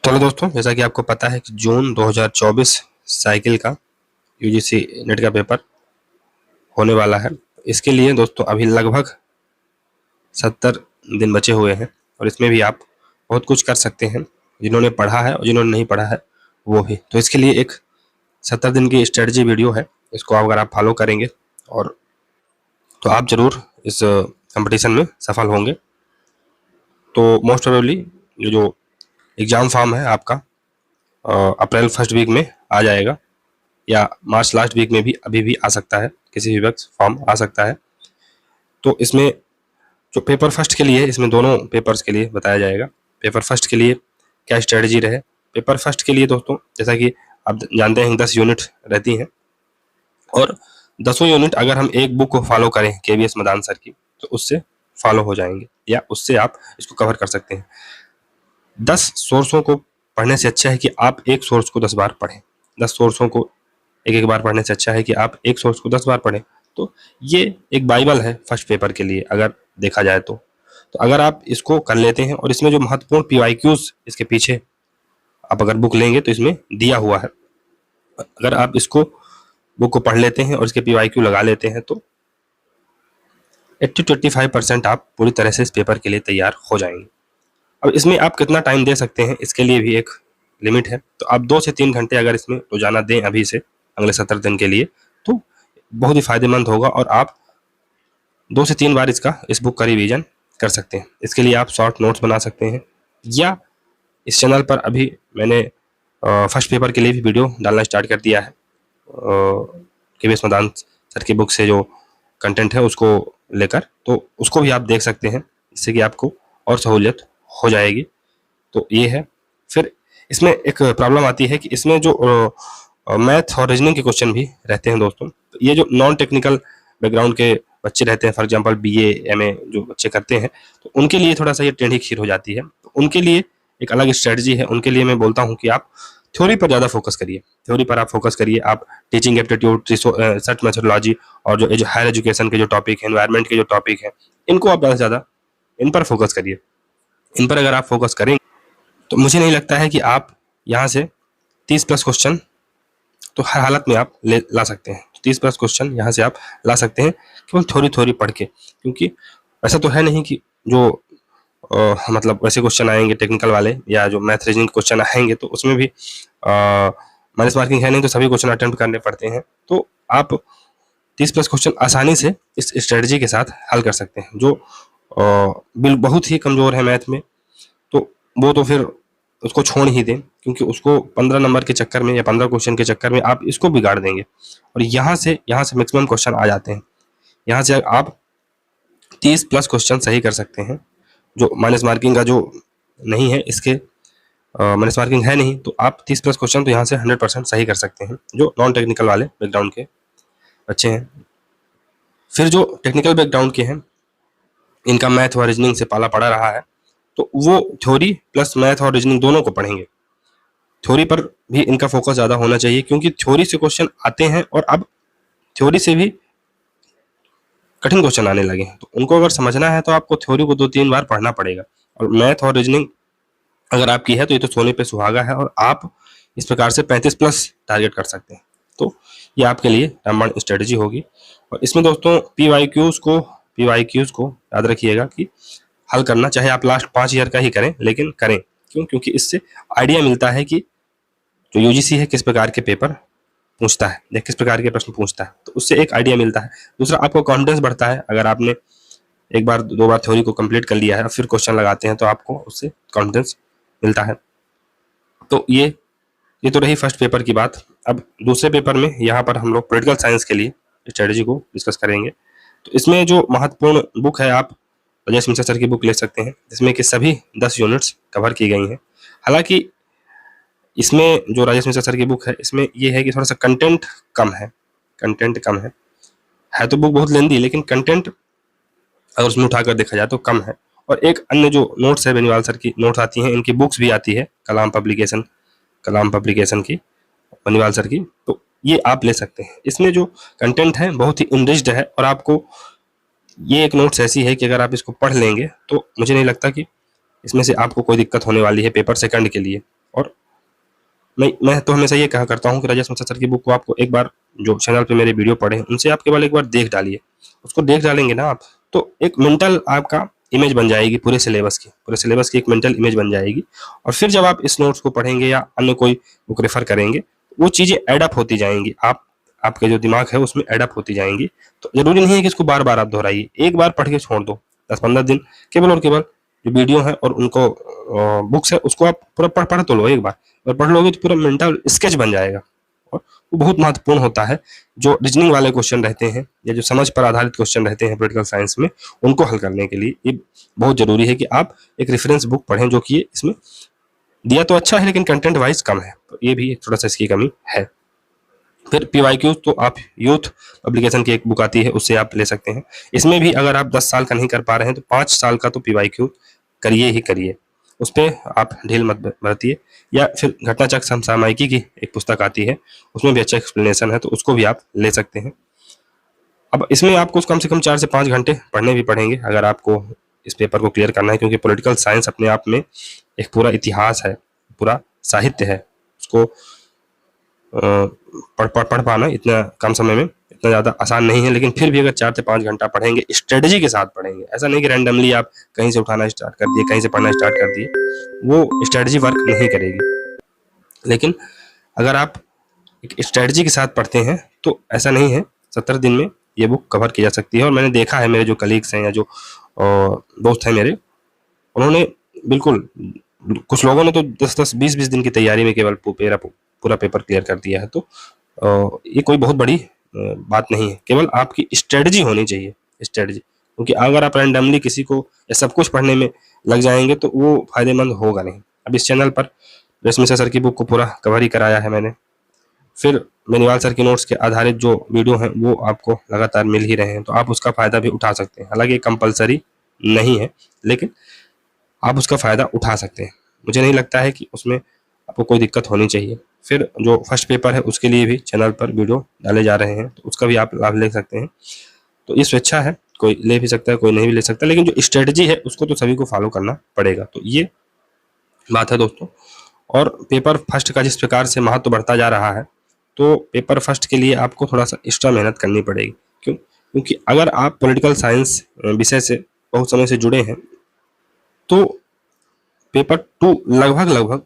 चलो दोस्तों, जैसा कि आपको पता है कि जून 2024 साइकिल का यूजीसी नेट का पेपर होने वाला है। इसके लिए दोस्तों अभी लगभग 70 दिन बचे हुए हैं और इसमें भी आप बहुत कुछ कर सकते हैं, जिन्होंने पढ़ा है और जिन्होंने नहीं पढ़ा है वो भी। तो इसके लिए एक 70 दिन की स्ट्रेटजी वीडियो है, इसको अगर आप फॉलो करेंगे और तो आप जरूर इस कंपटीशन में सफल होंगे। तो मोस्ट प्रोबेबली ये जो एग्ज़ाम फॉर्म है आपका अप्रैल फर्स्ट वीक में आ जाएगा या मार्च लास्ट वीक में भी अभी भी आ सकता है, किसी भी वक्त फॉर्म आ सकता है। तो इसमें जो पेपर फर्स्ट के लिए, इसमें दोनों पेपर्स के लिए बताया जाएगा। पेपर फर्स्ट के लिए क्या स्ट्रेटजी रहे। पेपर फर्स्ट के लिए दोस्तों, जैसा कि आप जानते हैं 10 यूनिट रहती हैं और 10 यूनिट अगर हम एक बुक को फॉलो करें KVS मदान सर की, तो उससे फॉलो हो जाएंगे या उससे आप इसको कवर कर सकते हैं। 10 सोर्सों को पढ़ने से अच्छा है कि आप एक सोर्स को 10 बार पढ़ें। 10 सोर्सों को एक बार पढ़ने से अच्छा है कि आप एक सोर्स को 10 बार पढ़ें। तो ये एक बाइबल है फर्स्ट पेपर के लिए अगर देखा जाए तो अगर आप इसको कर लेते हैं और इसमें जो महत्वपूर्ण PYQs इसके पीछे आप अगर बुक लेंगे तो इसमें दिया हुआ है। अगर आप इसको बुक को पढ़ लेते हैं और इसके PYQ लगा लेते हैं तो 80 to 85% आप पूरी तरह से इस पेपर के लिए तैयार हो जाएंगे। अब इसमें आप कितना टाइम दे सकते हैं, इसके लिए भी एक लिमिट है। तो आप 2 से 3 घंटे अगर इसमें रोजाना दें अभी से अगले 70 दिन के लिए, तो बहुत ही फायदेमंद होगा और आप 2 से 3 बार इस बुक का रिवीजन कर सकते हैं। इसके लिए आप शॉर्ट नोट्स बना सकते हैं या इस चैनल पर अभी मैंने फर्स्ट पेपर के लिए भी वीडियो डालना स्टार्ट कर दिया है। KVS मदान सर की बुक से जो कंटेंट है उसको लेकर, तो उसको भी आप देख सकते हैं, इससे कि आपको और सहूलियत हो जाएगी। तो ये है। फिर इसमें एक प्रॉब्लम आती है कि इसमें जो मैथ और रीजनिंग के क्वेश्चन भी रहते हैं दोस्तों। तो ये जो नॉन टेक्निकल बैकग्राउंड के बच्चे रहते हैं, फॉर एग्जांपल BA MA जो बच्चे करते हैं, तो उनके लिए थोड़ा सा ये टेढ़ी खीर हो जाती है। तो उनके लिए एक अलग स्ट्रेटजी है। उनके लिए मैं बोलता हूँ कि आप थ्योरी पर ज़्यादा फोकस करिए। थ्योरी पर आप फोकस करिए। आप टीचिंग एप्टीट्यूड, सर्च मेथोडोलॉजी और जो हायर एजुकेशन के जो टॉपिक है, एनवायरमेंट के जो टॉपिक है, इनको आप ज़्यादा से ज़्यादा इन पर फोकस करिए। इन पर अगर आप फोकस करेंगे तो मुझे नहीं लगता है कि आप यहाँ से 30+ क्वेश्चन तो हर हालत में आप ला सकते हैं। तो 30+ क्वेश्चन यहाँ से आप ला सकते हैं केवल थ्योरी पढ़ के। क्योंकि ऐसा तो है नहीं कि जो मतलब वैसे क्वेश्चन आएंगे टेक्निकल वाले या जो मैथ रीजनिंग क्वेश्चन आएंगे तो उसमें भी माइनस मार्किंग है नहीं, तो सभी क्वेश्चन अटेम्प्ट करने पड़ते हैं। तो आप 30+ क्वेश्चन आसानी से इस स्ट्रेटजी के साथ हल कर सकते हैं। जो बिल बहुत ही कमज़ोर है मैथ में, तो वो तो फिर उसको छोड़ ही दें, क्योंकि उसको 15 नंबर के चक्कर में या 15 क्वेश्चन के चक्कर में आप इसको बिगाड़ देंगे। और यहाँ से मैक्सिमम क्वेश्चन आ जाते हैं। यहाँ से आप 30+ क्वेश्चन सही कर सकते हैं। जो माइनस मार्किंग का जो नहीं है, इसके माइनस मार्किंग है नहीं, तो आप 30+ क्वेश्चन तो यहाँ से 100% सही कर सकते हैं, जो नॉन टेक्निकल वाले बैकग्राउंड के बच्चे हैं। फिर जो टेक्निकल बैकग्राउंड के हैं, इनका मैथ और रीजनिंग से पाला पड़ा रहा है, तो वो थ्योरी प्लस मैथ और रीजनिंग दोनों को पढ़ेंगे। थ्योरी पर भी इनका फोकस ज़्यादा होना चाहिए, क्योंकि थ्योरी से क्वेश्चन आते हैं और अब थ्योरी से भी कठिन क्वेश्चन आने लगे हैं। तो उनको अगर समझना है तो आपको थ्योरी को 2-3 बार पढ़ना पड़ेगा। और मैथ और रीजनिंग अगर आपकी है तो ये तो सोने पे सुहागा है, और आप इस प्रकार से 35+ टारगेट कर सकते हैं। तो ये आपके लिए रामबाण स्ट्रेटजी होगी। और इसमें दोस्तों PYQs को याद रखिएगा कि हल करना, चाहे आप लास्ट 5 ईयर का ही करें, लेकिन करें। क्यों? क्योंकि इससे आइडिया मिलता है कि जो UGC है किस प्रकार के पेपर पूछता है या किस प्रकार के प्रश्न पूछता है, तो उससे एक आइडिया मिलता है। दूसरा, आपको कॉन्फिडेंस बढ़ता है। अगर आपने 1 बार 2 बार थ्योरी को कंप्लीट कर लिया है और फिर क्वेश्चन लगाते हैं तो आपको उससे कॉन्फिडेंस मिलता है। तो ये तो रही फर्स्ट पेपर की बात। अब दूसरे पेपर में यहाँ पर हम लोग पॉलिटिकल साइंस के लिए स्ट्रेटजी को डिस्कस करेंगे। तो इसमें जो महत्वपूर्ण बुक है, आप राजेश मिश्रा सर की बुक ले सकते हैं, जिसमें कि सभी 10 यूनिट्स कवर की गई हैं। हालांकि इसमें जो राजेश मिश्रा सर की बुक है, इसमें ये है कि थोड़ा सा कंटेंट कम है तो बुक बहुत लेंदी, लेकिन कंटेंट अगर उसमें उठाकर देखा जाए तो कम है। और एक अन्य जो नोट्स है, बेनीवाल सर की नोट्स आती हैं, इनकी बुक्स भी आती है कलाम पब्लिकेशन की, बेनीवाल सर की, तो ये आप ले सकते हैं। इसमें जो कंटेंट है बहुत ही इनरिच्ड है, और आपको ये एक नोट्स ऐसी है कि अगर आप इसको पढ़ लेंगे तो मुझे नहीं लगता कि इसमें से आपको कोई दिक्कत होने वाली है पेपर सेकंड के लिए। और मैं तो हमेशा ये कहा करता हूँ कि राजेश मिश्रा सर की बुक को आपको एक बार, जो चैनल पे मेरे वीडियो पढ़े हैं उनसे आप केवल एक बार देख डालिए। उसको देख डालेंगे ना आप, तो एक मेंटल आपका इमेज बन जाएगी पूरे सिलेबस की एक मेंटल इमेज बन जाएगी। और फिर जब आप इस नोट्स को पढ़ेंगे या अन्य कोई बुक रेफर करेंगे, वो चीज़ें एडअप होती जाएंगी, आपके जो दिमाग है उसमें एडअप होती जाएंगी। तो जरूरी नहीं है कि इसको बार बार आप दोहराइए, एक बार पढ़ के छोड़ दो 10-15 दिन, केवल और केवल जो वीडियो है और उनको बुक्स है उसको आप पूरा पढ़ तो लो एक बार, और पढ़ लोगे तो पूरा मेंटल स्केच बन जाएगा। और वो बहुत महत्वपूर्ण होता है। जो रीजनिंग वाले क्वेश्चन रहते हैं या जो समझ पर आधारित क्वेश्चन रहते हैं पॉलिटिकल साइंस में, उनको हल करने के लिए ये बहुत जरूरी है कि आप एक रेफरेंस बुक पढ़ें, जो कि इसमें दिया तो अच्छा है लेकिन कंटेंट वाइज कम है, तो ये भी थोड़ा सा इसकी कमी है। फिर पीवाईक्यू तो आप यूथ पब्लिकेशन की एक बुक आती है उससे आप ले सकते हैं। इसमें भी अगर आप 10 साल का नहीं कर पा रहे हैं तो 5 साल का तो पीवाईक्यू करिए ही करिए, उस पर आप ढील मत बरतिए। या फिर घटनाचक्र समसामयिकी की एक पुस्तक आती है, उसमें भी अच्छा एक्सप्लेनेशन है, तो उसको भी आप ले सकते हैं। अब इसमें आपको कम से कम 4 से 5 घंटे पढ़ने भी पड़ेंगे अगर आपको इस पेपर को क्लियर करना है, क्योंकि पॉलिटिकल साइंस अपने आप में एक पूरा इतिहास है, पूरा साहित्य है। उसको पढ़ पाना इतना कम समय में इतना ज़्यादा आसान नहीं है। लेकिन फिर भी अगर 4 से 5 घंटा पढ़ेंगे, स्ट्रेटजी के साथ पढ़ेंगे, ऐसा नहीं कि रैंडमली आप कहीं से उठाना स्टार्ट कर दिए, कहीं से पढ़ना स्टार्ट कर दिए, वो स्ट्रेटजी वर्क नहीं करेगी। लेकिन अगर आप एक स्ट्रेटजी के साथ पढ़ते हैं तो ऐसा नहीं है, 17 दिन में ये बुक कवर की जा सकती है। और मैंने देखा है, मेरे जो कलीग्स हैं या जो दोस्त हैं मेरे, उन्होंने बिल्कुल, कुछ लोगों ने तो 10-10, 20-20 दिन की तैयारी में केवल पूरा पेपर क्लियर कर दिया है। तो ये कोई बहुत बड़ी बात नहीं है, केवल आपकी स्ट्रेटजी होनी चाहिए, स्ट्रेटजी। क्योंकि अगर आप रैंडमली किसी को या सब कुछ पढ़ने में लग जाएंगे तो वो फायदेमंद होगा नहीं। अब इस चैनल पर राजेश मिश्रा सर की बुक को पूरा कवर ही कराया है मैंने। फिर बेनीवाल सर की नोट्स के आधारित जो वीडियो हैं वो आपको लगातार मिल ही रहे हैं, तो आप उसका फ़ायदा भी उठा सकते हैं। हालांकि कंपलसरी नहीं है, लेकिन आप उसका फ़ायदा उठा सकते हैं। मुझे नहीं लगता है कि उसमें आपको कोई दिक्कत होनी चाहिए। फिर जो फर्स्ट पेपर है उसके लिए भी चैनल पर वीडियो डाले जा रहे हैं, तो उसका भी आप लाभ ले सकते हैं। तो ये स्वेच्छा है, कोई ले भी सकता है, कोई नहीं भी ले सकता, लेकिन जो स्ट्रेटजी है उसको तो सभी को फॉलो करना पड़ेगा। तो ये बात है दोस्तों। और पेपर फर्स्ट का जिस प्रकार से महत्व बढ़ता जा रहा है, तो पेपर फर्स्ट के लिए आपको थोड़ा सा एक्स्ट्रा मेहनत करनी पड़ेगी। क्योंकि अगर आप पॉलिटिकल साइंस विषय से बहुत समय से जुड़े हैं तो पेपर 2 लगभग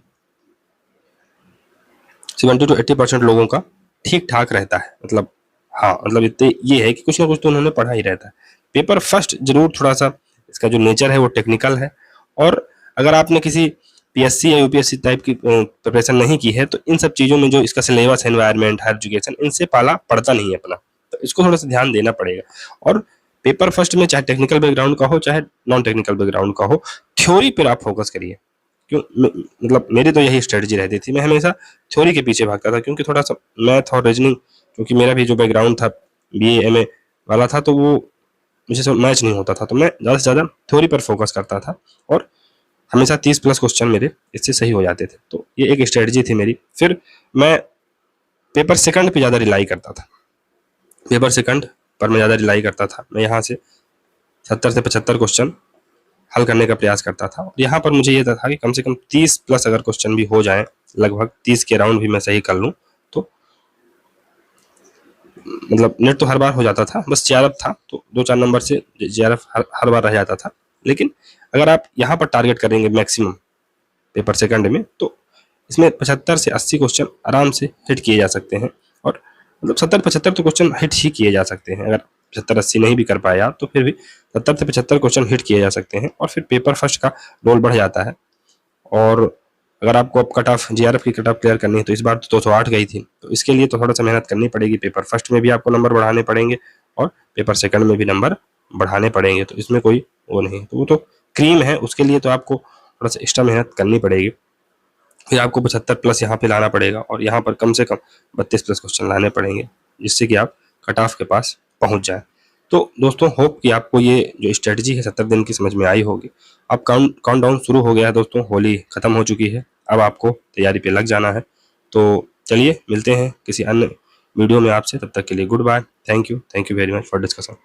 70 to 80% लोगों का ठीक ठाक रहता है। मतलब हाँ, मतलब इतने ये है कि कुछ ना कुछ तो उन्होंने पढ़ा ही रहता है। पेपर फर्स्ट जरूर थोड़ा सा इसका जो नेचर है वो टेक्निकल है, और अगर आपने किसी पीएससी या यूपीएससी टाइप की प्रिपरेशन नहीं की है तो इन सब चीज़ों में जो इसका सिलेबस है, एनवायरनमेंट, हायर एजुकेशन, इनसे पाला पड़ता नहीं है अपना, तो इसको थोड़ा सा ध्यान देना पड़ेगा। और पेपर फर्स्ट में चाहे टेक्निकल बैकग्राउंड का हो चाहे नॉन टेक्निकल बैकग्राउंड का हो, थ्योरी पर आप फोकस करिए। क्यों, मतलब मेरी तो यही स्ट्रेटजी रहती थी, मैं हमेशा थ्योरी के पीछे भागता था, क्योंकि थोड़ा सा मैथ और रीजनिंग, क्योंकि मेरा भी जो बैकग्राउंड था बीए एमए वाला था, तो वो मुझे सब मैच नहीं होता था, तो मैं ज़्यादा से ज़्यादा थ्योरी पर फोकस करता था और हमेशा 30+ क्वेश्चन मेरे इससे सही हो जाते थे। तो ये एक स्ट्रेटजी थी मेरी। फिर मैं पेपर सेकंड पे ज़्यादा रिलाई करता था, पेपर सेकंड पर मैं ज़्यादा रिलाई करता था। मैं यहाँ से 70 से 75 क्वेश्चन हल करने का प्रयास करता था। और यहाँ पर मुझे ये था कि कम से कम 30+ अगर क्वेश्चन भी हो जाए, लगभग 30 के राउंड भी मैं सही कर लूँ, तो मतलब नेट तो हर बार हो जाता था, बस जेआरएफ था तो 2-4 नंबर से जेआरएफ हर बार रह जाता था। लेकिन अगर आप यहाँ पर टारगेट करेंगे मैक्सिमम पेपर सेकंड में, तो इसमें 75 से 80 क्वेश्चन आराम से हिट किए जा सकते हैं। और मतलब 70-75 तो क्वेश्चन हिट ही किए जा सकते हैं। अगर 75-80 नहीं भी कर पाए आप तो फिर भी 70 से 75 क्वेश्चन हिट किए जा सकते हैं, और फिर पेपर फर्स्ट का रोल बढ़ जाता है। और अगर आपको अब कट ऑफ जेआरएफ की कट ऑफ क्लियर करनी है, तो इस बार तो 208 गई थी, तो इसके लिए तो थोड़ा सा मेहनत करनी पड़ेगी। पेपर फर्स्ट में भी आपको नंबर बढ़ाने पड़ेंगे और पेपर सेकंड में भी नंबर बढ़ाने पड़ेंगे, तो इसमें कोई वो नहीं, तो वो तो क्रीम है, उसके लिए तो आपको थोड़ा सा एक्स्ट्रा मेहनत करनी पड़ेगी। फिर आपको 75+ यहाँ पे लाना पड़ेगा, और यहाँ पर कम से कम 32+ क्वेश्चन लाने पड़ेंगे, जिससे कि आप कट ऑफ के पास पहुँच जाए। तो दोस्तों, होप कि आपको ये जो स्ट्रेटजी है 70 दिन की समझ में आई होगी। अब काउंट डाउन शुरू हो गया है दोस्तों, होली खत्म हो चुकी है, अब आपको तैयारी पे लग जाना है। तो चलिए मिलते हैं किसी अन्य वीडियो में आपसे, तब तक के लिए good bye, thank you very much for discussion.